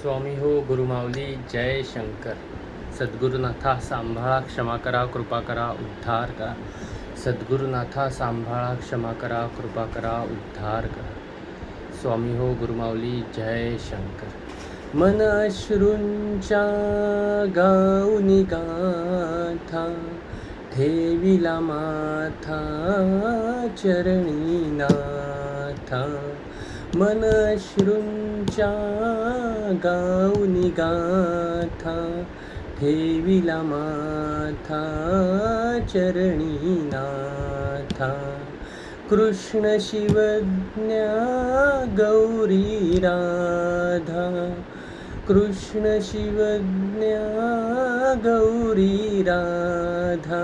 स्वामी हो गुरुमाऊली जय शंकर. सद्गुरुनाथा सांभाळा, क्षमा करा, कृपा करा, उद्धार करा. सद्गुरुनाथा सांभाळा, क्षमा करा, कृपा करा, उद्धार करा. स्वामी हो गुरुमाऊली जय शंकर. मन अश्रूंच्या गाऊनी गाथा, ठेविला माथा चरणी नाथा. मन अश्रूंच्या गाऊनी गाथा, ठेविला माथा चरणी नाथा. कृष्ण शिवज्ञा गौरी राधा, कृष्ण शिवज्ञा गौरी राधा.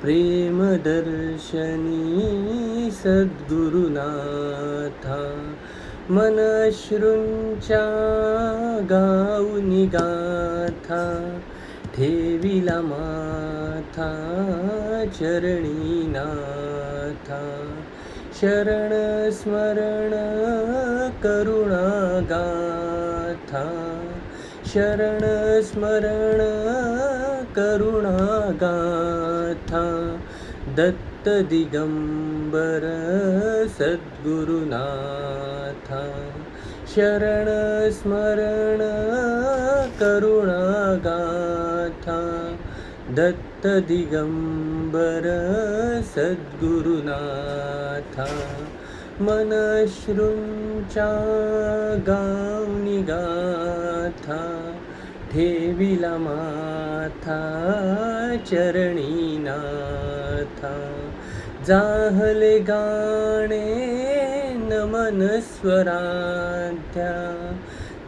प्रेम दर्शनी सद्गुरुनाथा, मन अश्रूंच्या गाऊनी गाथा, ठेविला माथा चरणी नाथा. शरण स्मरण करुणा गाथा, शरण स्मरण करुणा गाथा. दत्त दिगंबर सद्गुरुनाथा, शरण स्मरण करुणा गाथा. दत्त दिगंबर सद्गुरुनाथा. मन अश्रूंच्या गाऊनी गाथा, ठेविला माथा चरणी नाथा. जाहले गाणे नमन स्वराध्या,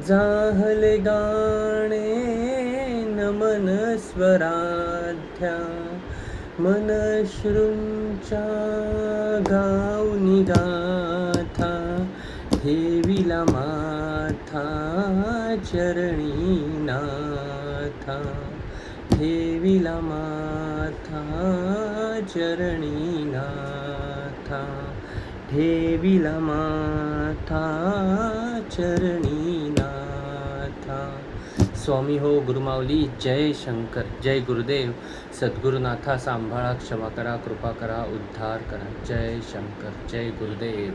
जाहले गाणे नमन स्वराध्या. मन अश्रूंच्या गाऊनी गाथा, ठेविला माथा चरणी नाथा. ठेविला माथा चरणी नाथा. ठेविला माथा चरणी नाथा. स्वामी हो गुरुमाऊली जय शंकर. जय गुरुदेव. सद्गुरुनाथा सांभाळा, क्षमा करा, कृपा करा, उद्धार करा. जय शंकर. जय गुरुदेव.